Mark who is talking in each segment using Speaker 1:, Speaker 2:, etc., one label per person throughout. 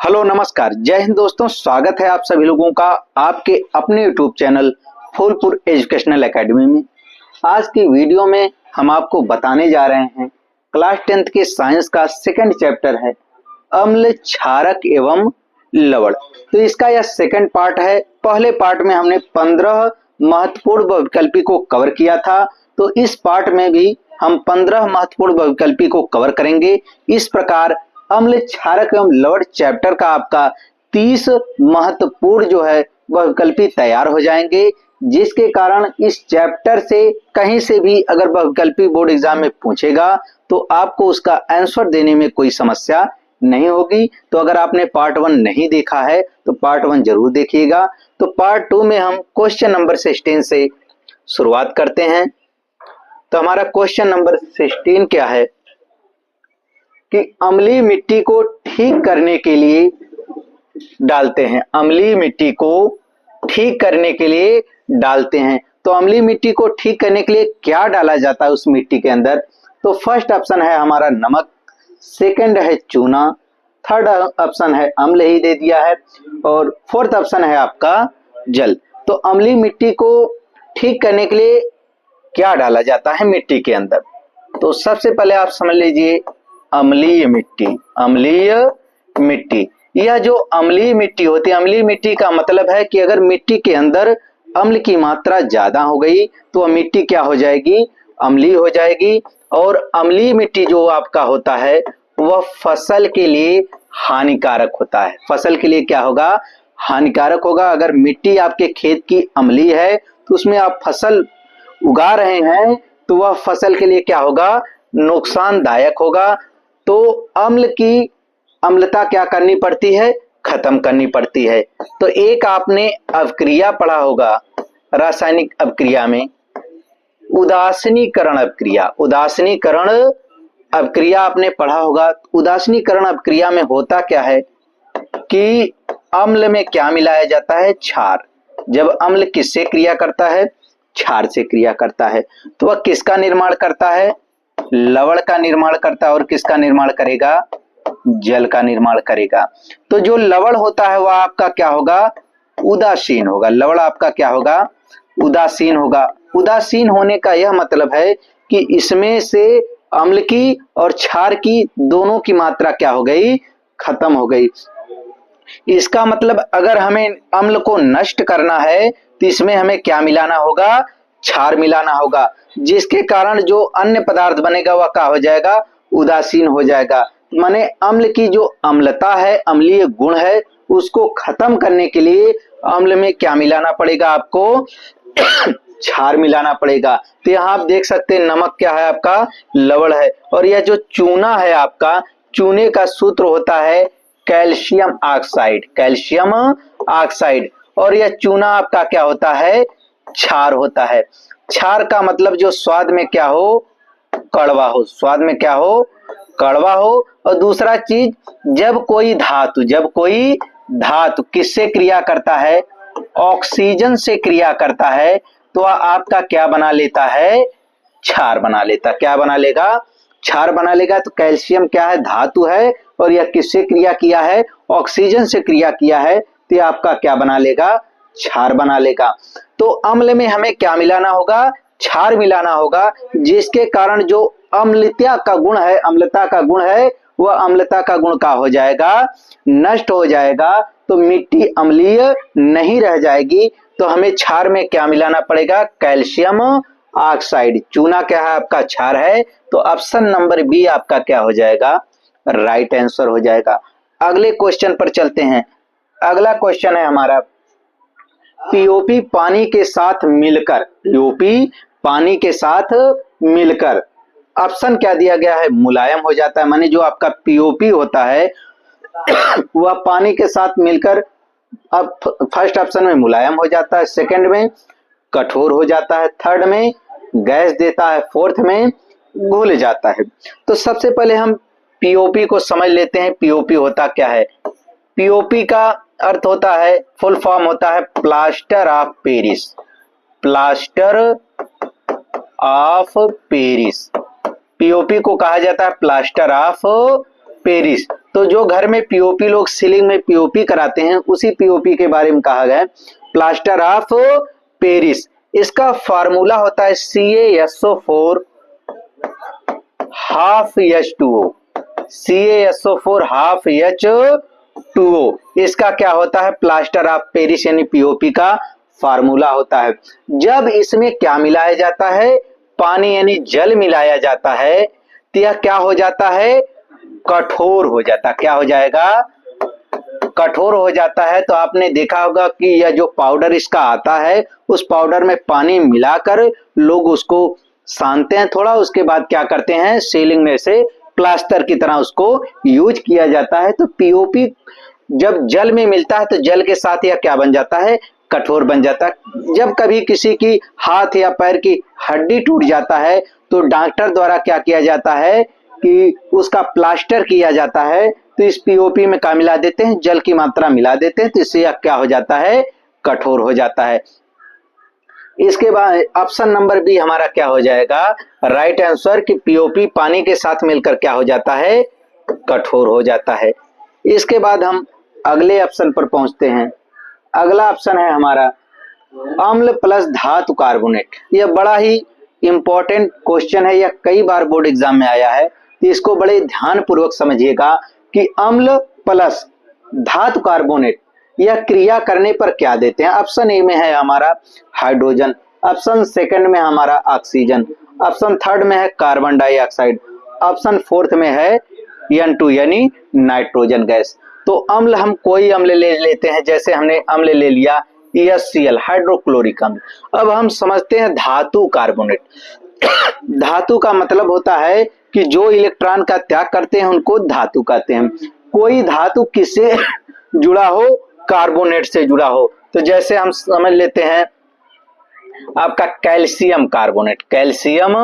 Speaker 1: Hello नमस्कार, जय हिंद दोस्तों। स्वागत है आप सभी लोगों का आपके अपने YouTube channel Phulpur educational academy में। आज की वीडियो में हम आपको बताने जा रहे हैं क्लास 10th के साइंस का सेकंड चैप्टर है अम्ल, क्षारक एवं लवण। तो इसका यह सेकंड पार्ट है। पहले पार्ट में हमने 15 महत्वपूर्ण बहुविकल्पी को कवर किया था, तो इस पार्ट में भी हम 15 महत्वपूर्ण बहुविकल्पी को कवर करेंगे। इस प्रकार अम्ल, क्षारक एवं लवण चैप्टर का आपका 30 महत्वपूर्ण जो है बहुविकल्पी तैयार हो जाएंगे, जिसके कारण इस चैप्टर से कहीं से भी अगर बहुविकल्पी बोर्ड एग्जाम में पूछेगा तो आपको उसका आंसर देने में कोई समस्या नहीं होगी। तो अगर आपने पार्ट 1 नहीं देखा है तो पार्ट 1 जरूर देखिएगा। तो पार्ट 2 में हम क्वेश्चन नंबर 16 से शुरुआत करते हैं। तो हमारा क्वेश्चन नंबर 16 क्या है कि अम्लीय मिट्टी को ठीक करने के लिए डालते हैं। अम्लीय मिट्टी को ठीक करने के लिए डालते हैं। तो अम्लीय मिट्टी को ठीक करने के लिए क्या डाला जाता है उस मिट्टी के अंदर? तो फर्स्ट ऑप्शन है हमारा नमक, सेकंड है चूना, थर्ड ऑप्शन है अम्ल ही दे दिया है, और फोर्थ ऑप्शन है आपका जल। तो अम्लीय मिट्टी को ठीक करने के लिए क्या डाला जाता है मिट्टी के अंदर? तो सबसे पहले आप समझ लीजिए अम्लीय मिट्टी। अम्लीय मिट्टी, यह जो अम्लीय मिट्टी होती है, अम्लीय मिट्टी का मतलब है कि अगर मिट्टी के अंदर अम्ल की मात्रा ज्यादा हो गई तो वह मिट्टी क्या हो जाएगी? अम्लीय हो जाएगी। और अम्लीय मिट्टी जो आपका होता है वह फसल के लिए हानिकारक होता है। फसल के लिए क्या होगा? हानिकारक होगा। अगर मिट्टी आपके खेत की अम्लीय है तो उसमें आप फसल उगा रहे हैं तो वह फसल के लिए क्या होगा? नुकसानदायक होगा। तो अम्ल की अम्लता क्या करनी पड़ती है? खत्म करनी पड़ती है। तो एक आपने अवक्रिया पढ़ा होगा रासायनिक अवक्रिया में, उदासीनीकरण अवक्रिया। उदासीनीकरण अवक्रिया आपने पढ़ा होगा। उदासीनीकरण अवक्रिया में होता क्या है कि अम्ल में क्या मिलाया जाता है? क्षार। जब अम्ल किससे क्रिया करता है? क्षार से क्रिया करता है। तो वह किसका निर्माण करता है? लवण का निर्माण करता है। और किसका निर्माण करेगा? जल का निर्माण करेगा। तो जो लवण होता है वह आपका क्या होगा? उदासीन होगा। लवण आपका क्या होगा? उदासीन होगा। उदासीन होने का यह मतलब है कि इसमें से अम्ल की और क्षार की दोनों की मात्रा क्या हो गई? खत्म हो गई। इसका मतलब अगर हमें अम्ल को नष्ट करना है तो इसमें हमें क्या मिलाना होगा? क्षार मिलाना होगा, जिसके कारण जो अन्य पदार्थ बनेगा वह क्या हो जाएगा? उदासीन हो जाएगा। माने अम्ल की जो अम्लता है, अम्लीय गुण है, उसको खत्म करने के लिए अम्ल में क्या मिलाना पड़ेगा आपको? क्षार मिलाना पड़ेगा। तो यहाँ आप देख सकते हैं नमक क्या है आपका? लवण है। और यह जो चूना है आपका, चूने का सूत्र होता है कैल्शियम ऑक्साइड। Calcium oxide. और यह चूना आपका क्या होता है? क्षार होता है। क्षार का मतलब जो स्वाद में क्या हो? कड़वा हो। स्वाद में क्या हो? कड़वा हो। और दूसरा चीज, जब कोई धातु किससे क्रिया करता है? ऑक्सीजन से क्रिया करता है तो वह आपका क्या बना लेता है? क्षार बना लेता। क्या बना लेगा? क्षार बना लेगा। तो कैल्शियम क्या है? धातु है। और यह किससे क्रिया किया है? ऑक्सीजन से क्रिया किया है। तो यह आपका क्या बना लेगा? क्षार बना लेगा। तो अम्ल में हमें क्या मिलाना होगा? क्षार मिलाना होगा, जिसके कारण जो अम्लता का गुण है, अम्लता का गुण है, वह अम्लता का गुण का हो जाएगा? नष्ट हो जाएगा। तो मिट्टी अम्लीय नहीं रह जाएगी। तो हमें क्षार में क्या मिलाना पड़ेगा? Calcium oxide. चूना क्या है आपका? क्षार है। तो ऑप्शन नंबर बी आपका क्या हो जाएगा? राइट आंसर हो जाएगा। अगले क्वेश्चन पर चलते हैं। अगला क्वेश्चन है हमारा पीओपी पानी के साथ मिलकर। पीओपी पानी के साथ मिलकर ऑप्शन क्या दिया गया है? मुलायम हो जाता है। माने जो आपका पीओपी होता है वह पानी के साथ मिलकर, अब फर्स्ट ऑप्शन में मुलायम हो जाता है, सेकंड में कठोर हो जाता है, थर्ड में गैस देता है, फोर्थ में घुल जाता है। तो सबसे पहले हम पीओपी को समझ लेते हैं। पीओपी होता क्या है? पीओपी का अर्थ होता है, फुल फॉर्म होता है plaster of Paris. Plaster of Paris. POP को कहा जाता है प्लास्टर ऑफ पेरिस। तो जो घर में पीओपी लोग सीलिंग में पीओपी कराते हैं उसी पीओपी के बारे में कहा गया है प्लास्टर ऑफ पेरिस। इसका फार्मूला होता है CaSO4 half H2O, CaSO4 half H2O। इसका क्या होता है प्लास्टर ऑफ पेरिस यानी पीओपी का फार्मूला होता है। जब इसमें क्या मिलाया जाता है, पानी यानी जल मिलाया जाता है, तो यह क्या हो जाता है, कठोर हो जाता है। क्या हो जाएगा, कठोर हो जाता है। तो आपने देखा होगा कि यह जो पाउडर इसका आता है उस पाउडर में पानी मिलाकर लोग उसको सानते हैं थोड़ा, उसके बाद क्या करते हैं सीलिंग में से प्लास्टर की तरह उसको यूज किया जाता है। तो पीओपी जब जल में मिलता है तो जल के साथ यह क्या बन जाता है, कठोर बन जाता है। जब कभी किसी की हाथ या पैर की हड्डी टूट जाता है तो डॉक्टर द्वारा क्या किया जाता है कि उसका प्लास्टर किया जाता है। तो इस पीओपी में क्या मिला देते हैं, जल की मात्रा मिला देते हैं, तो इससे यह क्या हो जाता है, कठोर हो जाता है। इसके बाद ऑप्शन नंबर बी हमारा क्या हो जाएगा, राइट आंसर कि पीओपी पानी के साथ मिलकर क्या हो जाता है, कठोर हो जाता है। इसके बाद हम अगले ऑप्शन पर पहुंचते हैं। अगला ऑप्शन है हमारा अम्ल प्लस धातु कार्बोनेट। यह बड़ा ही इंपॉर्टेंट क्वेश्चन है, यह कई बार बोर्ड एग्जाम में आया है, तो इसको बड़े ध्यान पूर्वक समझिएगा कि अम्ल प्लस धातु कार्बोनेट यह क्रिया करने पर क्या देते हैं। ऑप्शन ए में है हमारा हाइड्रोजन, ऑप्शन सेकंड में हमारा ऑक्सीजन, ऑप्शन थर्ड में है कार्बन डाइऑक्साइड, ऑप्शन फोर्थ में है N2 यानी नाइट्रोजन गैस। तो अम्ल हम कोई अम्ल ले लेते हैं, जैसे हमने अम्ल ले लिया HCl हाइड्रोक्लोरिक अम्ल। अब हम समझते हैं धातु कार्बोनेट। धातु का मतलब होता है कि जो इलेक्ट्रॉन का त्याग करते हैं उनको धातु कहते हैं। कोई धातु किससे जुड़ा हो, कार्बोनेट से जुड़ा हो। तो जैसे हम समझ लेते हैं आपका calcium carbonate, calcium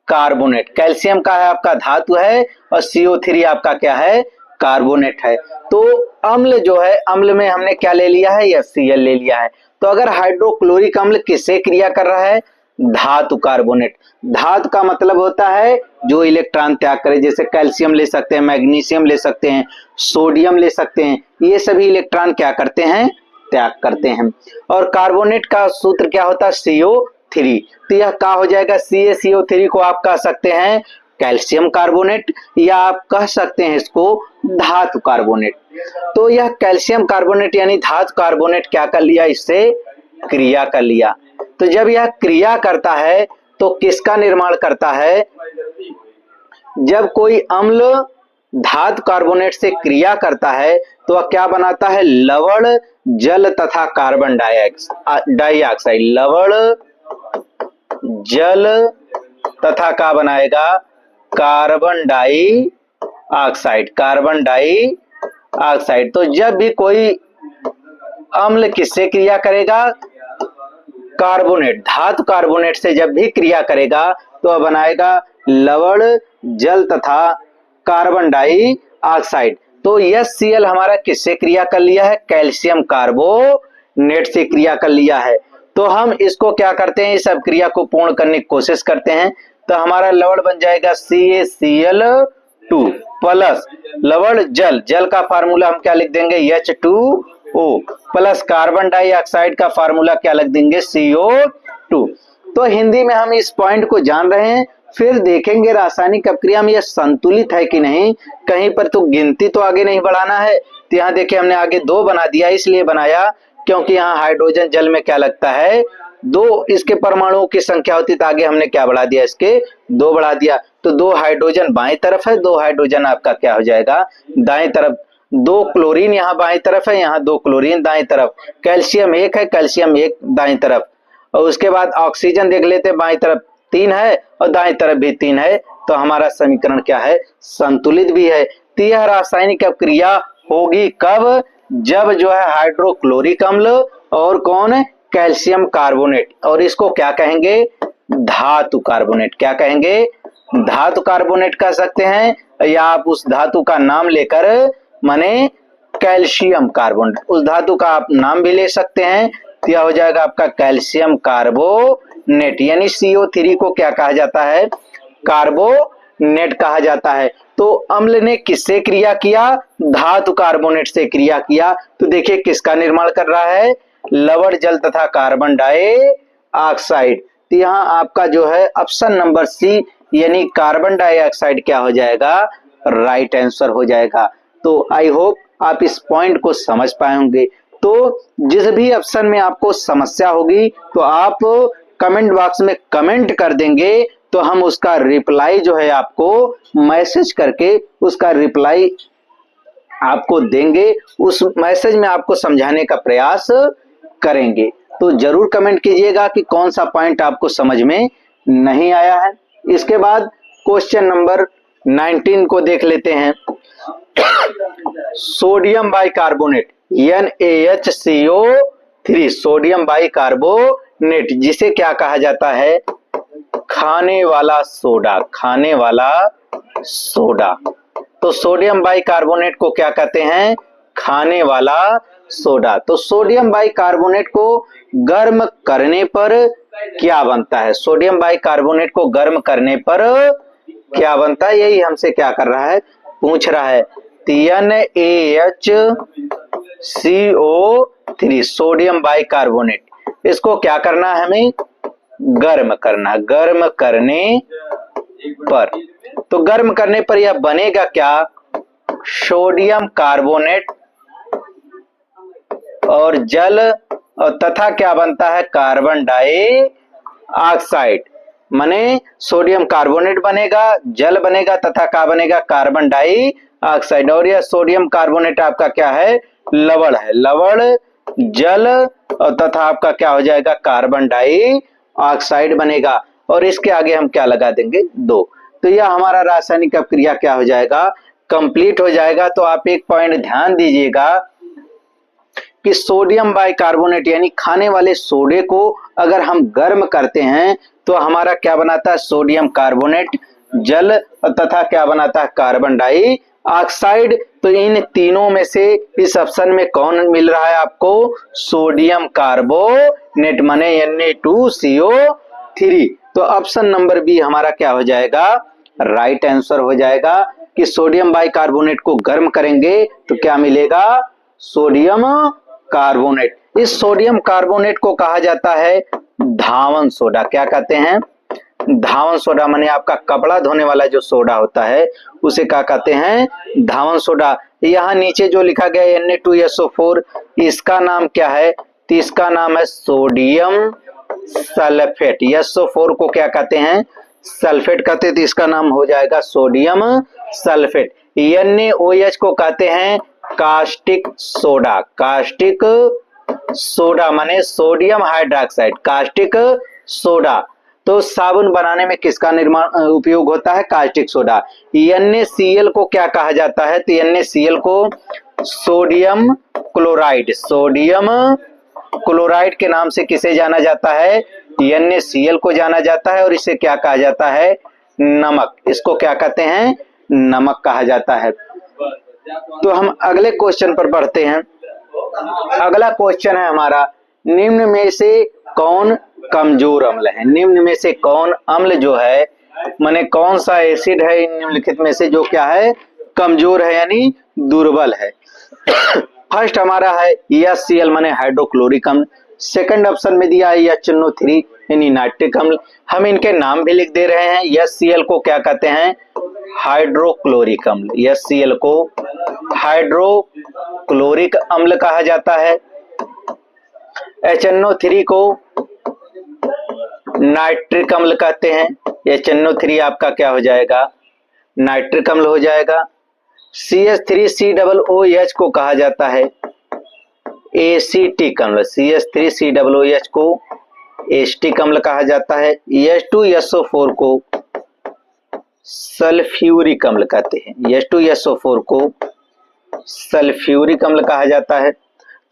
Speaker 1: carbonate, calcium का है आपका धातु है और CO3 आपका क्या है, कार्बोनेट है। तो अम्ल जो है, अम्ल में हमने क्या ले लिया है, HCl ले लिया है। तो अगर हाइड्रोक्लोरिक अम्ल किससे क्रिया कर रहा है, धातु कार्बोनेट। धातु का मतलब होता है जो इलेक्ट्रॉन त्याग करे, जैसे कैल्शियम ले सकते हैं, मैग्नीशियम ले सकते हैं, सोडियम ले सकते हैं, ये सभी इलेक्ट्रॉन क्या करते हैं, त्याग करते हैं। और कार्बोनेट का सूत्र क्या होता है, CO3। तो यह क्या हो जाएगा, CaCO3 को आप कह सकते हैं कैल्शियम कार्बोनेट या आप कह सकते हैं इसको धातु कार्बोनेट। तो यह कैल्शियम कार्बोनेट यानी धातु कार्बोनेट क्या कर लिया, इससे क्रिया कर लिया। तो जब यह क्रिया करता है तो किसका निर्माण करता है, जब कोई अम्ल धातु कार्बोनेट से क्रिया करता है तो वह क्या बनाता है, लवण जल तथा कार्बन डाइऑक्साइड, लवण जल तथा क्या बनाएगा, कार्बन डाइऑक्साइड, कार्बन डाइऑक्साइड। तो जब भी कोई अम्ल किससे क्रिया करेगा, कार्बोनेट, धातु कार्बोनेट से जब भी क्रिया करेगा तो वह बनाएगा लवण जल तथा कार्बन डाइऑक्साइड। तो HCl हमारा किससे क्रिया कर लिया है, कैल्शियम कार्बोनेट से क्रिया कर लिया है। तो हम इसको क्या करते हैं, इस सब क्रिया को पूर्ण करने की कोशिश करते हैं। तो हमारा लवण बन जाएगा CaCl2 प्लस लवण जल, जल का फार्मूला हम क्या लिख देंगे, H2O प्लस कार्बन डाइऑक्साइड का फार्मूला क्या लिख देंगे, CO2। तो हिंदी में हम इस पॉइंट को जान रहे हैं। फिर देखेंगे रासायनिक अपक्रिया में यह संतुलित है कि नहीं, कहीं पर तो गिनती तो आगे नहीं बढ़ाना है। तो यहाँ देखिए हमने आगे 2 बना दिया, इसलिए बनाया क्योंकि यहाँ हाइड्रोजन जल में क्या लगता है, 2 इसके परमाणुओं की संख्या होती, तो आगे हमने क्या बढ़ा दिया, इसके 2 बढ़ा दिया। तो 2 हाइड्रोजन बाएं तरफ है, 2 हाइड्रोजन आपका क्या हो जाएगा, दाएं तरफ। 2 क्लोरीन यहाँ बाएं तरफ है, यहाँ 2 क्लोरीन दाएं तरफ। कैल्शियम 1 है, कैल्शियम 1 दाएं तरफ। और उसके बाद ऑक्सीजन देख लेते हैं, बाएं तरफ 3 है और दाएं तरफ भी 3 है। तो हमारा समीकरण क्या है, संतुलित भी है। तो यह रासायनिक अपक्रिया होगी कब, जब जो है हाइड्रोक्लोरिक अम्ल और कौन, कैल्शियम कार्बोनेट, और इसको क्या कहेंगे, धातु कार्बोनेट। क्या कहेंगे, धातु कार्बोनेट कह सकते हैं, या आप उस धातु का नाम लेकर माने कैल्शियम कार्बोनेट, उस धातु का आप नाम भी ले सकते हैं। तो यह हो जाएगा आपका कैल्शियम कार्बोनेट, यानी CO3 को क्या कहा जाता है, कार्बोनेट कार्बोनेट कहा जाता है। तो अम्ल ने किससे क्रिया किया? धातु कार्बोनेट से क्रिया किया। तो देखिए किसका निर्माण कर रहा है? लवण जल तथा कार्बन डाइऑक्साइड। तो यहाँ आपका जो है ऑप्शन नंबर सी यानी कार्बन डाइऑक्साइड क्या हो जाएगा? राइट आंसर हो जाएगा। तो आई होप आप इस पॉइंट को समझ पाए होंगे। तो जिस भी ऑप्शन में आपको समस्या होगी तो आप कमेंट बॉक्स में कमेंट कर देंगे, तो हम उसका रिप्लाई जो है आपको मैसेज करके उसका रिप्लाई आपको देंगे। उस मैसेज में आपको समझाने का प्रयास करेंगे। तो जरूर कमेंट कीजिएगा कि कौन सा पॉइंट आपको समझ में नहीं आया है। इसके बाद क्वेश्चन नंबर 19 को देख लेते हैं। Sodium bicarbonate NaHCO3 sodium bicarbonate जिसे क्या कहा जाता है? खाने वाला सोडा। खाने वाला सोडा। तो सोडियम बाइकार्बोनेट को क्या कहते हैं? खाने वाला सोडा। तो सोडियम बाइकार्बोनेट को गर्म करने पर क्या बनता है? सोडियम बाइकार्बोनेट को गर्म करने पर क्या बनता है? यही हमसे क्या कर रहा है? पूछ रहा है। NaHCO3 सोडियम बाइकार्बोनेट इसको क्या करना है? हमें गर्म करना। गर्म करने पर, तो गर्म करने पर यह बनेगा क्या? सोडियम कार्बोनेट और जल और तथा क्या बनता है? Carbon dioxide. माने सोडियम कार्बोनेट बनेगा, जल बनेगा तथा क्या बनेगा? Carbon dioxide. और यह सोडियम कार्बोनेट आपका क्या है? लवण है। लवण जल और तथा आपका क्या हो जाएगा? कार्बन डाइऑक्साइड बनेगा। और इसके आगे हम क्या लगा देंगे? 2। तो यह हमारा रासायनिक अभिक्रिया क्या हो जाएगा? कंप्लीट हो जाएगा। तो आप एक पॉइंट ध्यान दीजिएगा कि सोडियम बाइकार्बोनेट यानी खाने वाले सोडे को अगर हम गर्म करते हैं तो हमारा क्या बनाता है? सोडियम कार्बोनेट, जल तथा क्या बनाता है? Carbon dioxide. तो इन तीनों में से इस ऑप्शन में कौन मिल रहा है आपको? सोडियम कार्बोनेट माने Na2CO3। तो ऑप्शन नंबर बी हमारा क्या हो जाएगा? राइट आंसर हो जाएगा कि सोडियम बाइकार्बोनेट को गर्म करेंगे तो क्या मिलेगा? Sodium carbonate. इस सोडियम कार्बोनेट को कहा जाता है धावन सोडा। क्या कहते हैं? धावन सोडा। माने आपका कपड़ा धोने वाला जो सोडा होता है उसे क्या कहते हैं? धावन सोडा। यहाँ नीचे जो लिखा गया है Na2SO4 इसका नाम क्या है? तो इसका नाम है सोडियम सल्फेट। SO4 को क्या कहते हैं? सल्फेट कहते हैं। तो इसका नाम हो जाएगा सोडियम सल्फेट। NaOH को कहते हैं कास्टिक सोडा। कास्टिक सोडा माने सोडियम हाइड्रोक्साइड। Caustic soda. तो साबुन बनाने में किसका निर्माण उपयोग होता है? Caustic soda. NaCl को क्या कहा जाता है? तो NaCl को सोडियम क्लोराइड। सोडियम क्लोराइड के नाम से किसे जाना जाता है? NaCl को जाना जाता है। और इसे क्या कहा जाता है? नमक। इसको क्या कहते हैं? नमक कहा जाता है। तो हम अगले क्वेश्चन पर बढ़ते हैं। अगला क्वेश्चन है हमारा, निम्न में से कौन कमजोर अम्ल है? निम्न में से कौन अम्ल जो है माने कौन सा एसिड है निम्नलिखित में से जो क्या है? कमजोर है यानी दुर्बल है। फर्स्ट हमारा है HCl माने हाइड्रोक्लोरिक अम्ल। सेकंड ऑप्शन में दिया है HNO3 यानी नाइट्रिक अम्ल। हम इनके नाम भी लिख दे रहे हैं। HCl को क्या कहते हैं? हाइड्रोक्लोरिक अम्ल। HCl को हाइड्रोक्लोरिक अम्ल कहा जाता है। HNO3 को नाइट्रिक अम्ल कहते हैं। HNO3 आपका क्या हो जाएगा? नाइट्रिक अम्ल हो जाएगा। CH3COOH को कहा जाता है एसिटिक अम्ल। CH3COOH को एसिटिक अम्ल कहा जाता है। H2SO4 को सल्फ्यूरिक अम्ल कहते हैं। H2SO4 को सल्फ्यूरिक अम्ल कहा जाता है।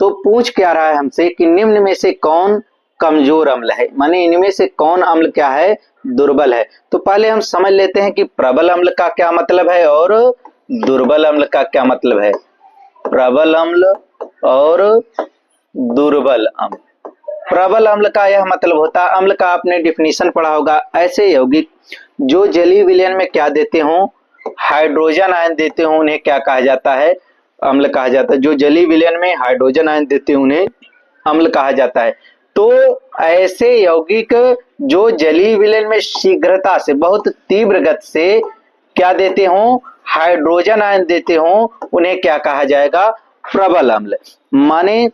Speaker 1: तो पूछ क्या रहा है हमसे कि निम्न में से कौन कमजोर अम्ल है? माने इनमें से कौन अम्ल क्या है? दुर्बल है। तो पहले हम समझ लेते हैं कि प्रबल अम्ल का क्या मतलब है और दुर्बल अम्ल का क्या मतलब है। प्रबल अम्ल और दुर्बल अम्ल। प्रबल अम्ल का यह मतलब होता है, अम्ल का आपने डिफिनीशन पढ़ा होगा, ऐसे यौगिक जो जलीय विलयन में क्या देते हो, हाइड्रोजन आयन देते हो, उन्हें क्या कहा जाता है, अम्ल कहा जाता है। जो जलीय विलयन में हाइड्रोजन आयन देते हैं उन्हें अम्ल कहा जाता है। तो ऐसे यौगिक जो जलीय विलयन में शीघ्रता से, बहुत तीव्र गति से क्या देते हो, हाइड्रोजन आयन देते हो, उन्हें क्या कहा जाएगा, प्रबल अम्ल। माने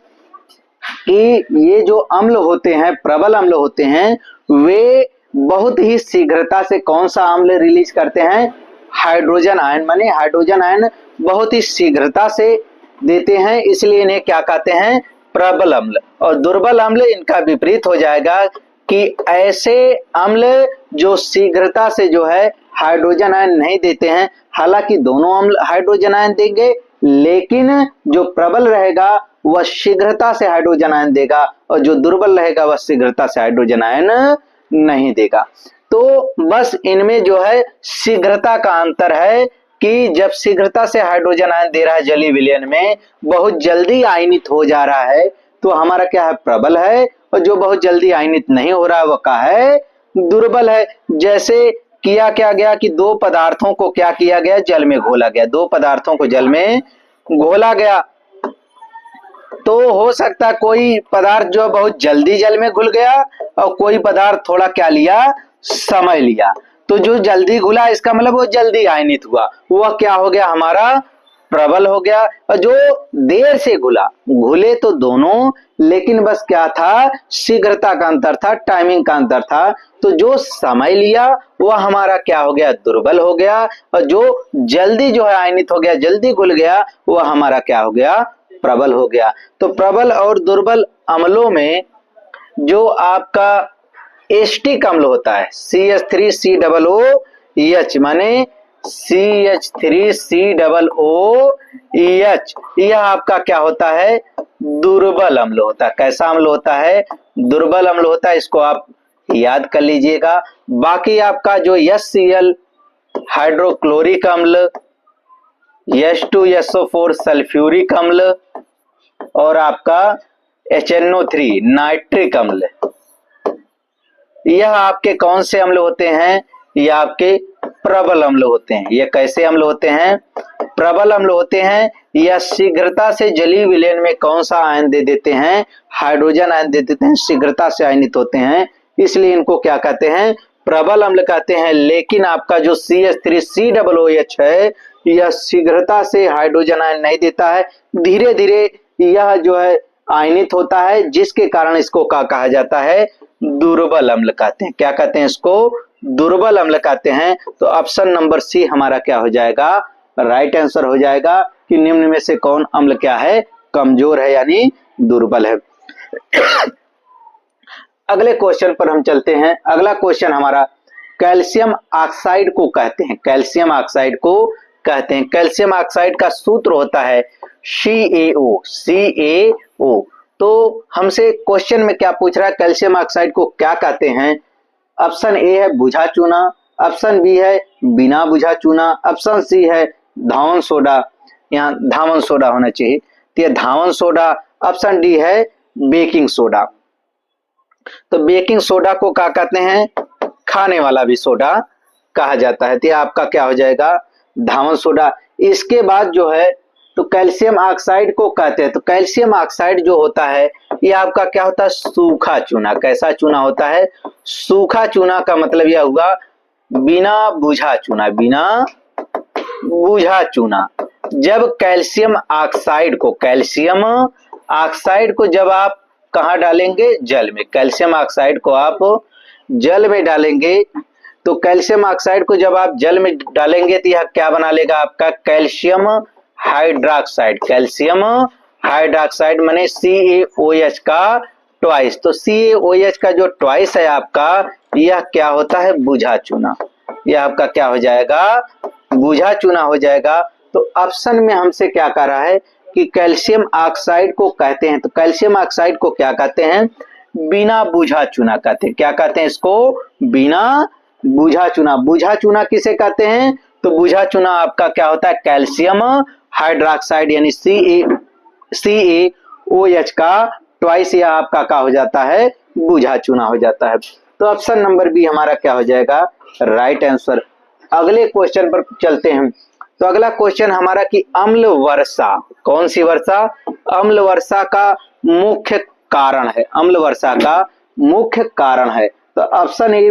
Speaker 1: कि ये जो अम्ल होते हैं, प्रबल अम्ल होते हैं, वे बहुत ही शीघ्रता से कौन सा अम्ल रिलीज करते हैं, हाइड्रोजन आयन। माने हाइड्रोजन आयन बहुत ही शीघ्रता से देते हैं, इसलिए इन्हें क्या कहते हैं, प्रबल अम्ल। और दुर्बल अम्ल इनका विपरीत हो जाएगा कि ऐसे अम्ल जो शीघ्रता से जो है हाइड्रोजन आयन नहीं देते हैं, हालांकि दोनों अम्ल हाइड्रोजन आयन देंगे, लेकिन जो प्रबल रहेगा वह शीघ्रता से हाइड्रोजन आयन देगा, और जो दुर्बल रहेगा वह शीघ्रता से हाइड्रोजन आयन नहीं देगा। तो बस इनमें जो है शीघ्रता का अंतर है कि जब शीघ्रता से हाइड्रोजन आयन दे रहा है जलीय विलयन में, बहुत जल्दी आयनित हो जा रहा है, तो हमारा क्या है, प्रबल है। और जो बहुत जल्दी आयनित नहीं हो रहा है वह क्या है, दुर्बल है। जैसे किया क्या गया कि दो पदार्थों को क्या किया गया, जल में घोला गया, दो पदार्थों को जल में घोला गया, तो हो सकता है कोई पदार्थ जो बहुत जल्दी जल में घुल गया और कोई पदार्थ थोड़ा क्या लिया, समय लिया। तो जो जल्दी घुला इसका मतलब वो जल्दी आयनित हुआ, वह क्या हो गया, हमारा प्रबल हो गया। और जो देर से घुला, घुले तो दोनों, लेकिन बस क्या था, शीघ्रता का अंतर था, टाइमिंग का अंतर था। तो जो समय लिया वह हमारा क्या हो गया, दुर्बल हो गया। और जो जल्दी जो है आयनित हो गया, जल्दी घुल गया, वह हमारा क्या हो गया, प्रबल हो गया। तो प्रबल और दुर्बल अम्लों में जो आपका एस्टिक अम्ल होता है, CH3COOH, माने CH3COOH, यह आपका क्या होता है, दुर्बल अम्ल होता है। कैसा अम्ल होता है, दुर्बल अम्ल होता है, इसको आप याद कर लीजिएगा। बाकी आपका जो HCl हाइड्रोक्लोरिक अम्ल, H2SO4 सल्फ्यूरिक अम्ल, और आपका HNO3 नाइट्रिक अम्ल, यह आपके कौन से अम्ल होते हैं, यह आपके प्रबल अम्ल होते हैं। यह कैसे अम्ल होते हैं, प्रबल अम्ल होते हैं। यह शीघ्रता से जलीय विलयन में कौन सा आयन दे देते हैं, हाइड्रोजन आयन दे देते हैं, शीघ्रता से आयनित होते हैं, इसलिए इनको क्या कहते हैं, प्रबल अम्ल कहते हैं। लेकिन आपका जो CH3COOH है, यह शीघ्रता से हाइड्रोजन आयन नहीं देता है, धीरे धीरे यह जो है आयनित होता है, जिसके कारण इसको क्या कहा जाता है, दुर्बल अम्ल कहते हैं। क्या कहते हैं, इसको दुर्बल अम्ल कहते हैं। तो ऑप्शन नंबर सी हमारा क्या हो जाएगा, राइट आंसर हो जाएगा कि निम्न में से कौन अम्ल क्या है, कमजोर है यानी दुर्बल है। अगले क्वेश्चन पर हम चलते हैं। अगला क्वेश्चन हमारा कैल्शियम ऑक्साइड को कहते हैं, कैल्शियम ऑक्साइड को कहते हैं। कैल्शियम ऑक्साइड का सूत्र होता है CaO। तो हमसे क्वेश्चन में क्या पूछ रहा है, कैल्शियम ऑक्साइड को क्या कहते हैं। ऑप्शन ए है बुझा चूना, ऑप्शन बी है बिना बुझा चूना, ऑप्शन सी है धावन सोडा, यहाँ धावन सोडा होना चाहिए, तो ये धावन सोडा। ऑप्शन डी है बेकिंग सोडा। तो बेकिंग सोडा को क्या कहते हैं, खाने वाला भी सोडा कहा जाता है। तो आपका क्या हो जाएगा, धावन सोडा। इसके बाद जो है तो कैल्शियम ऑक्साइड को कहते हैं। तो कैल्शियम ऑक्साइड जो होता है ये आपका क्या होता है, सूखा चूना। कैसा चूना होता है, सूखा चूना। का मतलब यह हुआ बिना बुझा चूना, बिना बुझा चूना। जब कैल्शियम ऑक्साइड को जब आप कहाँ डालेंगे, जल में। कैल्शियम ऑक्साइड को आप जल में डालेंगे, तो कैल्शियम ऑक्साइड को जब आप जल में डालेंगे तो यह क्या बना लेगा, आपका कैल्शियम हाइड्रोक्साइड। कैल्शियम हाइड्रोक्साइड माने CaOH का ट्वाइस। तो CaOH का जो ट्वाइस है आपका, यह क्या होता है, बुझा चूना। यह आपका क्या हो जाएगा, बुझा चूना हो जाएगा। तो ऑप्शन में हमसे क्या कह रहा है कि कैल्शियम ऑक्साइड को कहते हैं। तो कैल्शियम ऑक्साइड को क्या कहते हैं, बिना बुझा चूना कहते हैं। क्या कहते हैं इसको, बिना बुझा चूना। बुझा चूना किसे कहते हैं, तो बुझा चूना आपका क्या होता है, कैल्शियम हाइड्रोक्साइड यानी CaOH का ट्वाइस यह आपका क्या हो जाता है, बुझा चुना हो जाता है। तो ऑप्शन नंबर बी हमारा क्या हो जाएगा, राइट आंसर। अगले क्वेश्चन पर चलते हैं। तो अगला क्वेश्चन हमारा कि अम्ल वर्षा, कौन सी वर्षा, अम्ल वर्षा का मुख्य कारण है, अम्ल वर्षा का मुख्य कारण है। तो ऑप्शन ए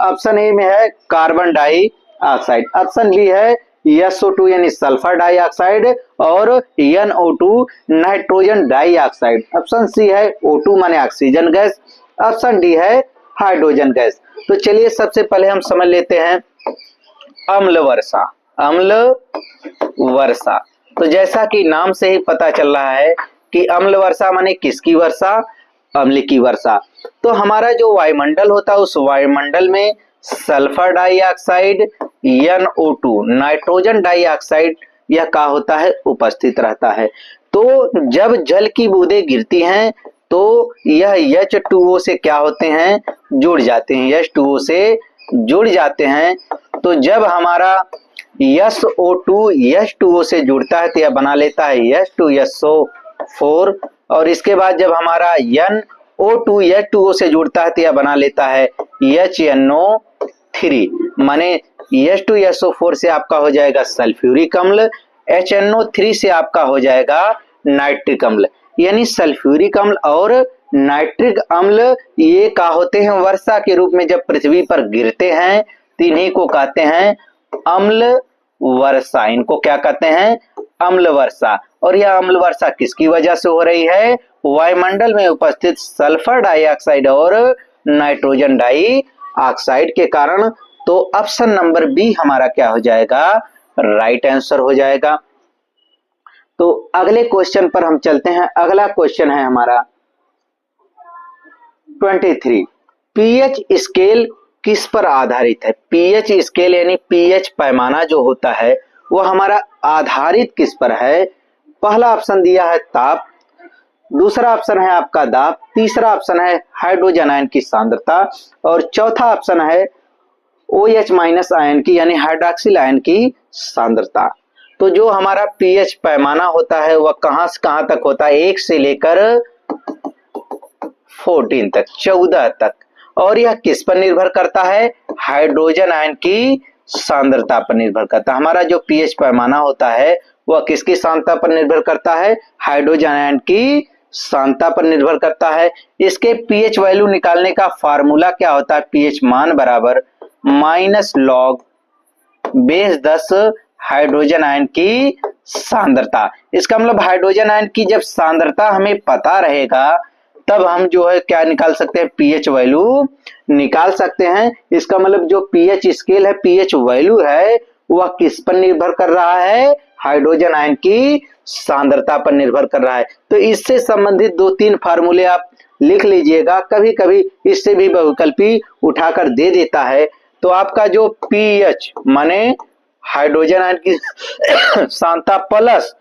Speaker 1: ऑप्शन ए में है कार्बन डाइऑक्साइड, ऑप्शन बी है SO2 यानी सल्फर डाइऑक्साइड और NO2 nitrogen dioxide, option C है O2 माने ऑक्सीजन गैस, ऑप्शन डी है हाइड्रोजन गैस। तो चलिए सबसे पहले हम समझ लेते हैं अम्ल वर्षा, अम्ल वर्षा। तो जैसा कि नाम से ही पता चल रहा है कि अम्ल वर्षा माने किसकी वर्षा, अम्ल की वर्षा। तो हमारा जो वायुमंडल होता है उस वायुमंडल में sulphur dioxide, NO2 nitrogen dioxide यह क्या होता है, उपस्थित रहता है। तो जब जल की बूंदें गिरती हैं तो यह H2O से क्या होते हैं, जुड़ जाते हैं, H2O से जुड़ जाते हैं। तो जब हमारा SO2 H2O से जुड़ता है तो यह बना लेता है H2SO4 और इसके बाद जब हमारा NO2 H2O से जुड़ता है तो यह बना लेता है HNO3, माने H2SO4 से आपका हो जाएगा सल्फ्यूरिक अम्ल, HNO3 से आपका हो जाएगा नाइट्रिक अम्ल। यानी सल्फ्यूरिक अम्ल और नाइट्रिक अम्ल ये क्या होते हैं, वर्षा के रूप में जब पृथ्वी पर गिरते हैं तो इन्हीं को कहते हैं अम्ल वर्षा, इनको क्या कहते हैं, अम्ल वर्षा। और यह अम्ल वर्षा किसकी वजह से हो रही है, वायुमंडल में उपस्थित सल्फर डाइऑक्साइड और नाइट्रोजन डाइऑक्साइड के कारण। तो ऑप्शन नंबर बी हमारा क्या हो जाएगा, राइट आंसर हो जाएगा। तो अगले क्वेश्चन पर हम चलते हैं। अगला क्वेश्चन है हमारा 23, पीएच स्केल किस पर आधारित है। पीएच स्केल यानी पीएच पैमाना जो होता है वो हमारा आधारित किस पर है। पहला ऑप्शन दिया है ताप, दूसरा ऑप्शन है आपका दाब, तीसरा ऑप्शन है हाइड्रोजन आयन की सांद्रता और चौथा ऑप्शन है OH माइनस आयन की यानी हाइड्रोक्सिल आयन की सांद्रता। तो जो हमारा पीएच पैमाना होता है वह कहां से कहां तक होता है, 1 से लेकर 14 तक, 14 तक। और यह किस पर निर्भर करता है, हाइड्रोजन आयन की सांद्रता पर निर्भर करता है। हमारा जो पीएच पैमाना होता है वह किसकी सांद्रता पर निर्भर करता है, हाइड्रोजन आयन की सांद्रता पर निर्भर करता है। इसके पीएच वैल्यू निकालने का फार्मूला क्या होता है, पीएच मान बराबर -log बेस 10 हाइड्रोजन आयन की सांद्रता। इसका मतलब हाइड्रोजन आयन की जब सांद्रता हमें पता रहेगा तब हम जो है क्या निकाल सकते हैं, पीएच वैल्यू निकाल सकते हैं। इसका मतलब जो पीएच स्केल है, पीएच वैल्यू है वह किस पर निर्भर कर रहा है, हाइड्रोजन आयन की सांद्रता पर निर्भर कर रहा है। तो इससे संबंधित 2-3 फार्मूले आप लिख लीजिएगा, कभी कभी इससे भी बहुविकल्पी उठाकर दे देता है। तो आपका जो पीएच माने हाइड्रोजन आयन की सांद्रता प्लस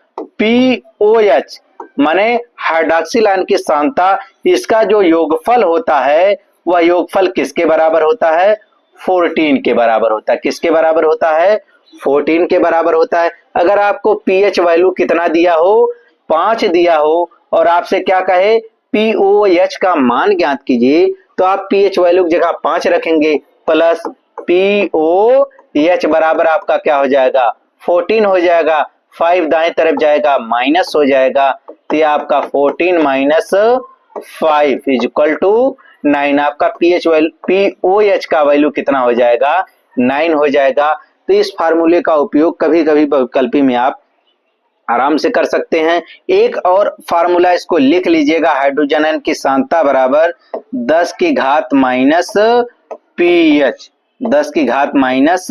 Speaker 1: POH माने हाइड्रोक्सिल आयन की सांद्रता, इसका जो योगफल होता है वह योगफल किसके बराबर होता है, 14 के बराबर होता है। किसके बराबर होता है, 14 के बराबर होता है। अगर आपको पीएच वैल्यू कितना दिया हो, 5 दिया हो और आपसे क्या कहे POH का मान ज्ञात कीजिए, तो आप पीएच वैल्यू की जगह 5 रखेंगे प्लस POH बराबर आपका क्या हो जाएगा, 14 हो जाएगा। 5 दाएं तरफ जाएगा माइनस हो जाएगा, तो ये आपका 14 माइनस 5 इज इक्वल टू 9। आपका पीएच वैल्यू POH का वैल्यू कितना हो जाएगा, 9 हो जाएगा। तो इस फार्मूले का उपयोग कभी कभी बहुविकल्पी में आप आराम से कर सकते हैं। एक और फार्मूला इसको लिख लीजिएगा, हाइड्रोजन आयन की सांद्रता बराबर 10 की घात माइनस पीएच, 10 की घात माइनस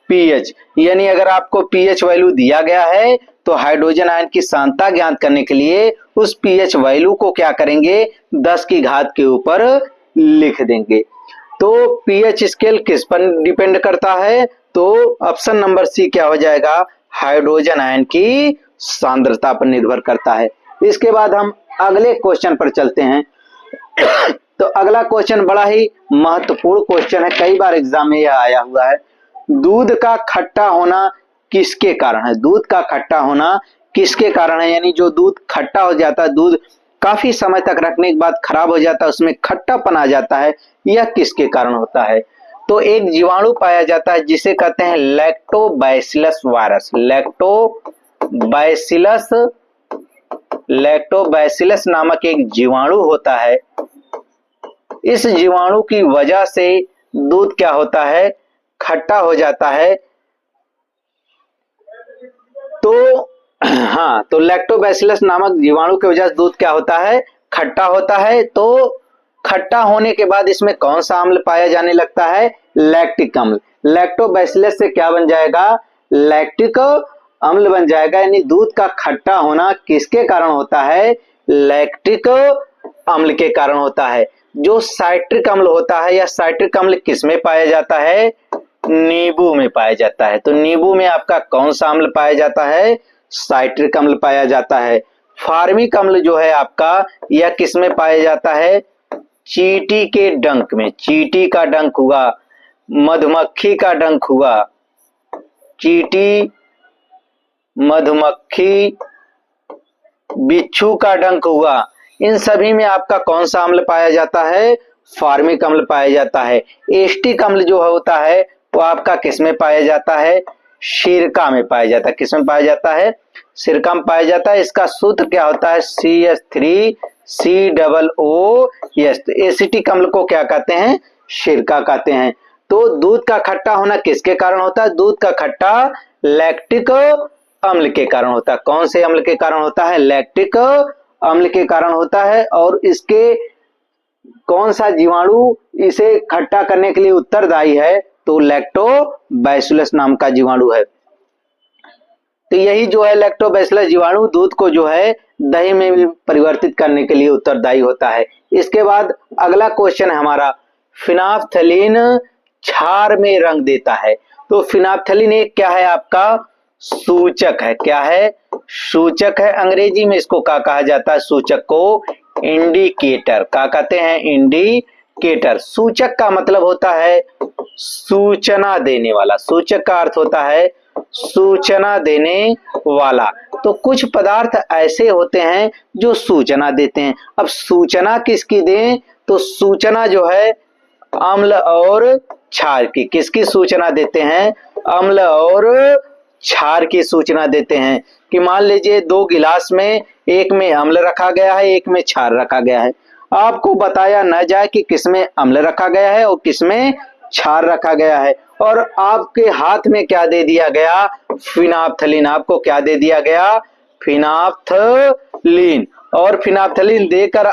Speaker 1: पीएच। यानी अगर आपको पीएच वैल्यू दिया गया है तो हाइड्रोजन आयन की सांद्रता ज्ञात करने के लिए उस पीएच वैल्यू को क्या करेंगे, 10 की घात के ऊपर लिख देंगे। तो पीएच स्केल किस पर डिपेंड करता है, तो ऑप्शन नंबर सी क्या हो जाएगा, हाइड्रोजन आयन की सांद्रता पर निर्भर करता है। इसके बाद हम अगले क्वेश्चन पर चलते हैं। तो अगला क्वेश्चन बड़ा ही महत्वपूर्ण क्वेश्चन है, कई बार एग्जाम में यह आया हुआ है। दूध का खट्टा होना किसके कारण है, दूध का खट्टा होना किसके कारण है। यानी जो दूध खट्टा हो जाता है, दूध काफी समय तक रखने के बाद खराब हो जाता है, उसमें खट्टापन आ जाता है, यह किसके कारण होता है? तो एक जीवाणु पाया जाता है जिसे कहते हैं लैक्टोबैसिलस वायरस। लैक्टोबैसिलस नामक एक जीवाणु होता है। इस जीवाणु की वजह से दूध क्या होता है? खट्टा हो जाता है। तो लैक्टोबैसिलस नामक जीवाणु की वजह से दूध क्या होता है? खट्टा होता है। तो खट्टा होने के बाद इसमें कौन सा अम्ल पाया जाने लगता है? लैक्टिक अम्ल। लैक्टोबैसिलस से क्या बन जाएगा? लैक्टिक अम्ल बन जाएगा। यानी दूध का खट्टा होना किसके कारण होता है? लैक्टिक अम्ल के कारण होता है। जो साइट्रिक अम्ल होता है, या साइट्रिक अम्ल किसमें पाया जाता है? नींबू में पाया जाता है। तो नींबू में आपका कौन सा अम्ल पाया जाता है? साइट्रिक अम्ल पाया जाता है। फार्मिक अम्ल जो है आपका, यह किसमें पाया जाता है? चींटी के डंक में। चींटी का डंक हुआ, मधुमक्खी का डंक हुआ, चींटी, मधुमक्खी, बिच्छू का डंक हुआ, इन सभी में आपका कौन सा अम्ल पाया जाता है? फार्मिक अम्ल पाया जाता है। एस्टिक अम्ल जो होता है वो आपका किसमें पाया जाता है? सिरका में पाया जाता है। किसमें पाया जाता है? सिरका में पाया जाता है। इसका सूत्र क्या होता है? CH3COOS। तो एसिटिक अम्ल को क्या कहते हैं? सिरका कहते हैं। तो दूध का खट्टा होना किसके कारण होता है? दूध का खट्टा लैक्टिक अम्ल के कारण होता है। कौन से अम्ल के कारण होता है? लैक्टिक अम्ल के कारण होता है। और इसके कौन सा जीवाणु इसे खट्टा करने के लिए उत्तरदायी है? तो लैक्टोबैसिलस नाम का जीवाणु है। तो यही जो है लैक्टोबैसिलस जीवाणु दूध को जो है दही में परिवर्तित करने के लिए उत्तरदायी होता है। इसके बाद अगला क्वेश्चन है हमारा, फिनाफ्थलीन क्षार में रंग देता है। तो फिनाफ्थलीन एक क्या है? आपका सूचक है। क्या है? सूचक है। अंग्रेजी में इसको क्या कहा जाता है? सूचक को इंडिकेटर। क्या कहते हैं? इंडिकेटर। सूचक का मतलब होता है सूचना देने वाला। सूचक का अर्थ होता है सूचना देने वाला। तो कुछ पदार्थ ऐसे होते हैं जो सूचना देते हैं। अब सूचना किसकी दें? तो सूचना जो है अम्ल और क्षार की। किसकी सूचना देते हैं? अम्ल और क्षार की सूचना देते हैं। कि मान लीजिए दो गिलास में, एक में अम्ल रखा गया है, एक में क्षार रखा गया है। आपको बताया न जाए कि किसमें अम्ल रखा गया है और किसमें क्षार रखा गया है। और आपके हाथ में क्या दे दिया गया? फिनाफ्थलीन। आपको क्या दे दिया गया? फिनाफ्थलीन। और फिनाफ्थलीन देकर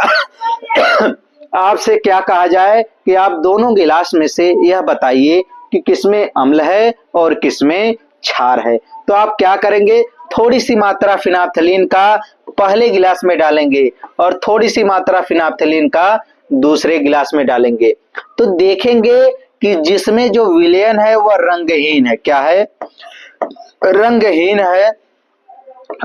Speaker 1: आपसे क्या कहा जाए कि आप दोनों गिलास में से यह बताइए कि किसमें अम्ल है और किसमें क्षार है। तो आप क्या करेंगे? थोड़ी सी मात्रा फिनाफ्थलीन का पहले गिलास में डालेंगे और थोड़ी सी मात्रा फिनाफ्थलीन का दूसरे गिलास में डालेंगे। तो देखेंगे कि जिसमें जो विलयन है वह रंगहीन है। क्या है? रंगहीन है।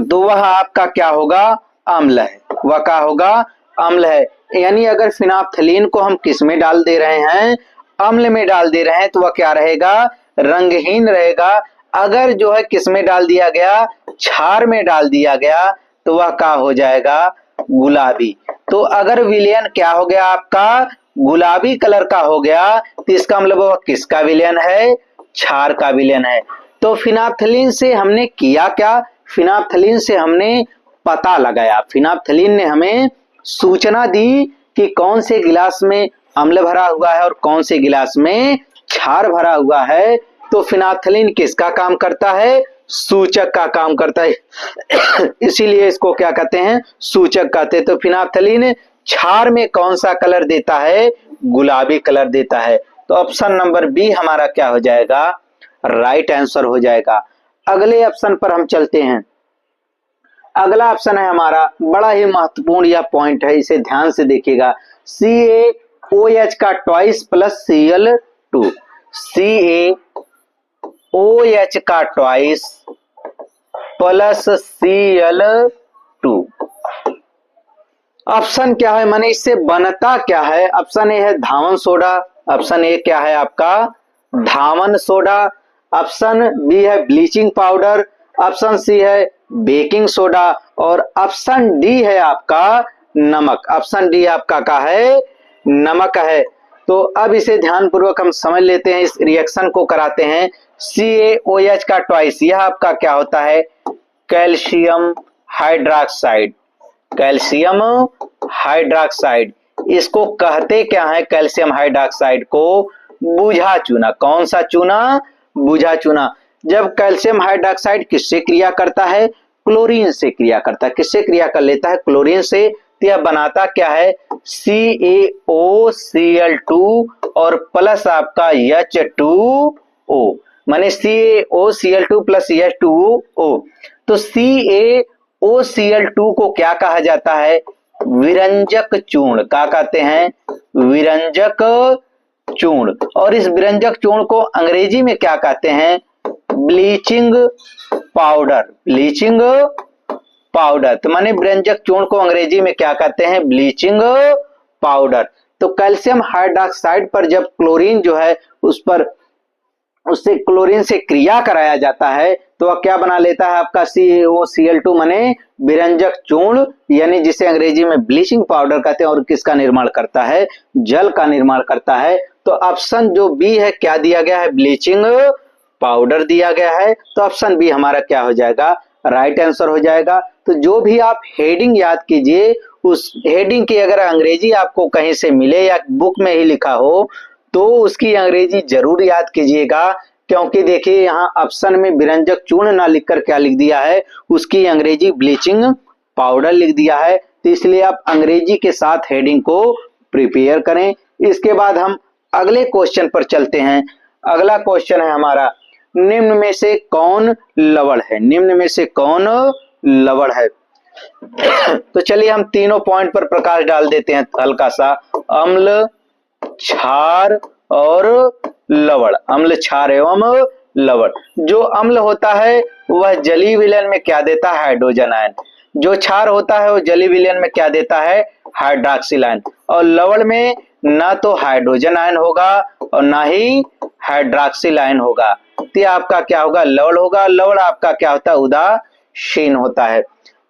Speaker 1: तो वह आपका क्या होगा? अम्ल है। वह क्या होगा? अम्ल है। यानी अगर फिनाफ्थलीन को हम किस में डाल दे रहे हैं? अम्ल में डाल दे रहे हैं, तो वह क्या रहेगा? रंगहीन रहेगा। अगर जो है किस में डाल दिया गया? क्षार में डाल दिया गया, तो वह क्या हो जाएगा? गुलाबी। तो अगर विलयन क्या हो गया आपका? गुलाबी कलर का हो गया, तो इसका मतलब वह किसका विलयन है? क्षार का विलयन है। तो फिनाफ्थलीन से हमने किया क्या? फिनाफ्थलीन से हमने पता लगाया। फिनाफ्थलीन ने हमें सूचना दी कि कौन से गिलास में अम्ल भरा हुआ है और कौन से गिलास में क्षार भरा हुआ है। तो फिनाफ्थलीन किसका काम करता है? सूचक का काम करता है। इसीलिए इसको क्या कहते हैं? सूचक कहते हैं। तो फिनाफ्थलीन क्षार में कौन सा कलर देता है? गुलाबी कलर देता है। तो ऑप्शन नंबर बी हमारा क्या हो जाएगा? राइट आंसर हो जाएगा। अगले ऑप्शन पर हम चलते हैं। अगला ऑप्शन है हमारा, बड़ा ही महत्वपूर्ण यह पॉइंट है, इसे ध्यान से देखिएगा। CaOH का ट्वाइस प्लस Cl2। CaOH का ट्वाइस प्लस Cl2। ऑप्शन क्या है? माने इससे बनता क्या है? ऑप्शन ए है धावन सोडा। ऑप्शन ए क्या है आपका? धावन सोडा। ऑप्शन बी है ब्लीचिंग पाउडर। ऑप्शन सी है बेकिंग सोडा। और ऑप्शन डी है आपका नमक। ऑप्शन डी आपका क्या है, नमक है। तो अब इसे ध्यान पूर्वक हम समझ लेते हैं, इस रिएक्शन को कराते हैं। CaOH का ट्वाइस, यह आपका क्या होता है, कैल्शियम हाइड्रोक्साइड। कैल्शियम हाइड्रोक्साइड, इसको कहते क्या है, कैल्शियम हाइड्रोक्साइड को बुझा चूना। कौन सा चूना, बुझा चूना। जब कैल्शियम हाइड्रोक्साइड किससे क्रिया करता है, क्लोरीन से क्रिया करता है। किससे क्रिया कर लेता है, क्लोरीन से। तो यह बनाता क्या है, CaOCl2 और प्लस आपका H2O, माने CaOCl2 प्लस H2O। तो CaOCl2 को क्या कहा जाता है, विरंजक चूर्ण। क्या कहते हैं, विरंजक चूर्ण। और इस विरंजक चूर्ण को अंग्रेजी में क्या कहते हैं, ब्लीचिंग पाउडर। ब्लीचिंग पाउडर, तो माने विरंजक चूर्ण को अंग्रेजी में क्या कहते हैं, ब्लीचिंग पाउडर। तो कैल्शियम हाइड्रोक्साइड पर जब क्लोरीन जो है उस पर, उससे क्लोरीन से क्रिया कराया जाता है, तो वह क्या बना लेता है आपका CaOCl2 माने विरंजक चूर्ण, यानी जिसे अंग्रेजी में ब्लीचिंग पाउडर कहते हैं। और किसका निर्माण करता है, जल का निर्माण करता है। तो ऑप्शन जो बी है क्या दिया गया है, ब्लीचिंग पाउडर दिया गया है। तो ऑप्शन बी हमारा क्या हो जाएगा, राइट आंसर हो जाएगा। तो जो भी आप हेडिंग याद कीजिए, उस हेडिंग की अगर अंग्रेजी आपको कहीं से मिले या बुक में ही लिखा हो तो उसकी अंग्रेजी जरूर याद कीजिएगा, क्योंकि देखिए यहाँ ऑप्शन में विरंजक चूर्ण ना लिखकर क्या लिख दिया है, उसकी अंग्रेजी ब्लीचिंग पाउडर लिख दिया है। तो इसलिए आप अंग्रेजी के साथ हेडिंग को प्रिपेयर करें। इसके बाद हम अगले क्वेश्चन पर चलते हैं। अगला क्वेश्चन है हमारा, निम्न में से कौन लवण है। निम्न में से कौन लवण है। तो चलिए हम तीनों पॉइंट पर प्रकाश डाल देते हैं हल्का सा। अम्ल, क्षार और लवण। अम्ल, क्षार एवं लवण। जो अम्ल होता है वह जलीय विलयन में क्या देता है, हाइड्रोजन आयन। जो क्षार होता है वो जलीय विलयन में क्या देता है, हाइड्रोक्सिल आयन। और लवण में ना तो हाइड्रोजन आयन होगा और ना ही हाइड्रोक्सिल आयन होगा। तो आपका क्या होगा, लवण होगा। लवण आपका क्या होता है, उदासीन होता है।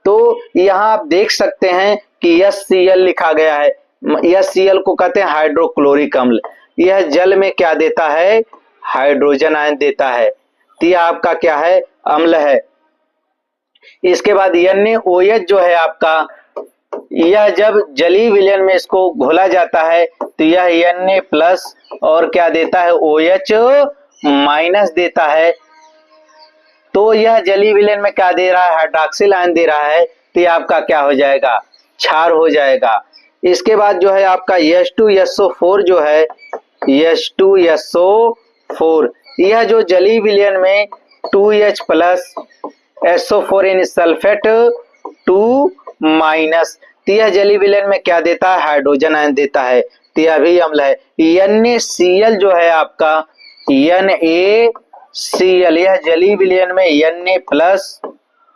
Speaker 1: तो यहाँ आप देख सकते हैं कि HCl लिखा गया है। HCl को कहते हैं हाइड्रोक्लोरिक अम्ल। यह जल में क्या देता है, हाइड्रोजन आयन देता है। तो यह आपका क्या है, अम्ल है। इसके बाद NaOH जो है आपका, यह जब जलीय विलयन में इसको घोला जाता है तो यह Na प्लस और क्या देता है, OH माइनस देता है। तो यह जलीय विलयन में क्या दे रहा है, हाइड्रोक्सिल आयन दे रहा है। तो यह आपका क्या हो जाएगा, क्षार हो जाएगा। इसके बाद जो है आपका H2SO4 जो है, H2SO4, यह जो जलीय विलयन में 2H प्लस SO4 यानी सल्फेट 2 माइनस, तो यह जलीय विलयन में क्या देता है, हाइड्रोजन आयन देता है। तो यह भी अम्ल है। NaCl जो है आपका, NaCl, यह जलीय विलयन में Na प्लस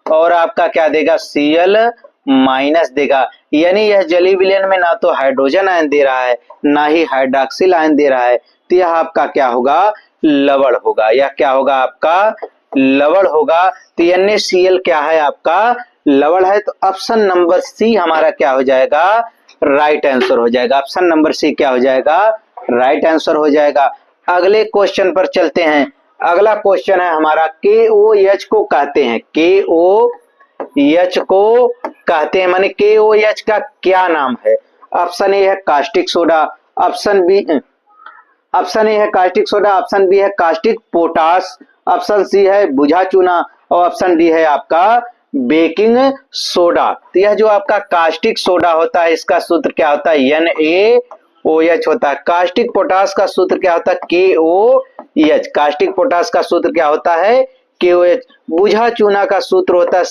Speaker 1: और आपका क्या देगा, Cl माइनस देगा। यानी यह जलीय विलयन में ना तो हाइड्रोजन आयन दे रहा है ना ही हाइड्रोक्सिल आयन दे रहा है। तो यह आपका क्या होगा, लवण होगा। यह क्या होगा, आपका लवण होगा। तो NaCl क्या है, आपका लवण है। तो ऑप्शन नंबर सी हमारा क्या हो जाएगा, राइट आंसर हो जाएगा। ऑप्शन नंबर सी क्या हो जाएगा, राइट आंसर हो जाएगा। अगले क्वेश्चन पर चलते हैं। अगला क्वेश्चन है हमारा, KOH को कहते हैं, KOH को कहते हैं, माने KOH का क्या नाम है। ऑप्शन ए है कास्टिक सोडा, ऑप्शन ए है कास्टिक सोडा, ऑप्शन बी है कास्टिक पोटास, ऑप्शन सी है बुझा चूना और ऑप्शन डी है आपका बेकिंग सोडा। तो यह जो आपका कास्टिक सोडा होता है इसका सूत्र क्या होता है, NaOH होता है। कास्टिक पोटास का सूत्र क्या होता है, KOH। कास्टिक पोटास का सूत्र क्या होता है, KOH। बुझा चूना का सूत्र होता है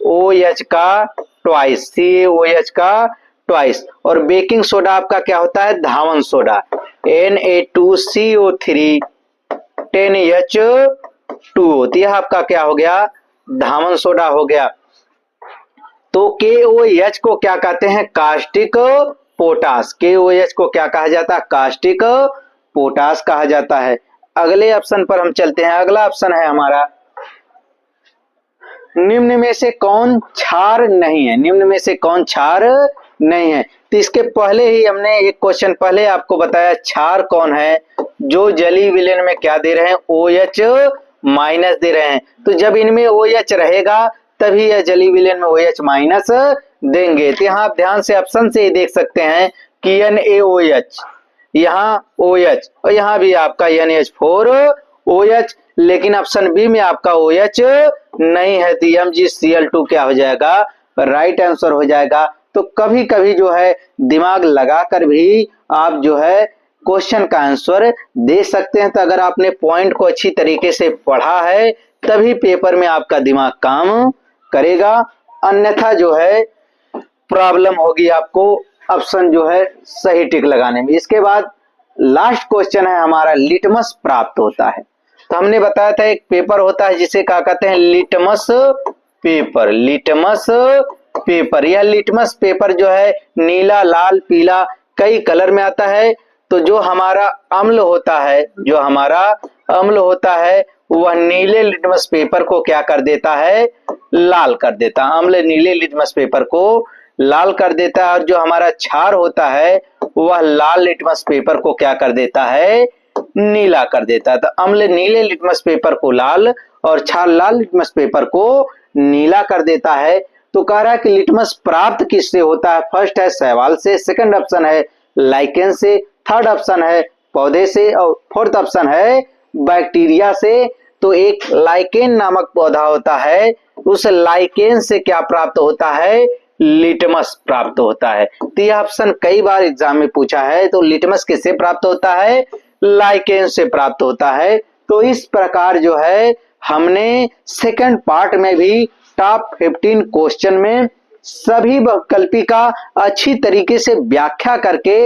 Speaker 1: CaOH का ट्वाइस, CaOH का ट्वाइस। और बेकिंग सोडा आपका क्या होता है, धावन सोडा, Na2CO3 10H2O। तो यह आपका क्या हो गया, धावन सोडा हो गया। तो KOH को क्या कहते हैं, कास्टिक पोटास। KOH को क्या कहा जाता है, कास्टिक पोटास कहा जाता है। अगले ऑप्शन पर हम चलते हैं। अगला ऑप्शन है हमारा निम्न में से कौन क्षार नहीं है, निम्न में से कौन क्षार नहीं है। तो इसके पहले ही हमने एक क्वेश्चन पहले आपको बताया क्षार कौन है, जो जलीय विलयन में क्या दे रहे हैं, OH माइनस दे रहे हैं। तो जब इनमें OH रहेगा तभी यह जलीय विलयन में OH माइनस देंगे। तो यहाँ आप ध्यान से ऑप्शन से ही देख सकते हैं कि NaOH, यहाँ OH और यहाँ भी आपका NH4OH, लेकिन ऑप्शन बी में आपका OH नहीं है। तो MgCl2 क्या हो जाएगा, राइट आंसर हो जाएगा। तो कभी कभी जो है दिमाग लगाकर भी आप जो है क्वेश्चन का आंसर दे सकते हैं। तो अगर आपने पॉइंट को अच्छी तरीके से पढ़ा है तभी पेपर में आपका दिमाग काम करेगा, अन्यथा जो है प्रॉब्लम होगी आपको ऑप्शन जो है सही टिक लगाने में। इसके बाद लास्ट क्वेश्चन है हमारा, लिटमस प्राप्त होता है। तो हमने बताया था एक पेपर होता है जिसे क्या कहते हैं, लिटमस पेपर। लिटमस पेपर, यह लिटमस पेपर जो है नीला, लाल, पीला कई कलर में आता है। तो जो हमारा अम्ल होता है, जो हमारा अम्ल होता है वह नीले लिटमस पेपर को क्या कर देता है, लाल कर देता है। अम्ल नीले लिटमस पेपर को लाल कर देता है, और जो हमारा क्षार होता है वह लाल लिटमस पेपर को क्या कर देता है, नीला कर देता है। तो अम्ल नीले लिटमस पेपर को लाल और क्षार लाल लिटमस पेपर को नीला कर देता है। तो कह रहा है कि लिटमस प्राप्त किससे होता है, फर्स्ट है शैवाल से, सेकंड ऑप्शन है लाइकेन से, थर्ड ऑप्शन है पौधे से, और फोर्थ ऑप्शन है बैक्टीरिया से। तो एक लाइकेन नामक पौधा होता है, उस लाइकेन से क्या प्राप्त होता है, लिटमस प्राप्त होता है। तो यह ऑप्शन कई बार एग्जाम में पूछा है। तो लिटमस किससे प्राप्त होता है, लाइकेन से प्राप्त होता है। तो इस प्रकार जो है हमने सेकंड पार्ट में भी टॉप 15 क्वेश्चन में सभी बहुविकल्पी का अच्छी तरीके से व्याख्या करके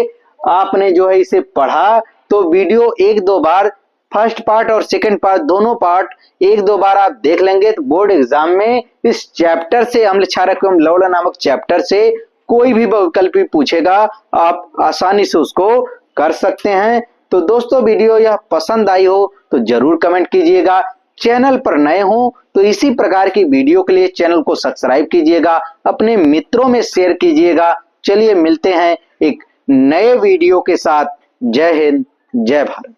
Speaker 1: आपने जो है इसे पढ़ा। तो वीडियो एक दो बार, फर्स्ट पार्ट और सेकंड पार्ट दोनों पार्ट एक दो बार आप देख लेंगे तो बोर्ड एग्जाम में इस चैप्टर से, अम्ल क्षारक एवं लवण नामक चैप्टर से कोई भी बहुविकल्पी पूछेगा आप आसानी से उसको कर सकते हैं। तो दोस्तों वीडियो यह पसंद आई हो तो जरूर कमेंट कीजिएगा। चैनल पर नए हो तो इसी प्रकार की वीडियो के लिए चैनल को सब्सक्राइब कीजिएगा, अपने मित्रों में शेयर कीजिएगा। चलिए मिलते हैं एक नए वीडियो के साथ। जय हिंद, जय भारत।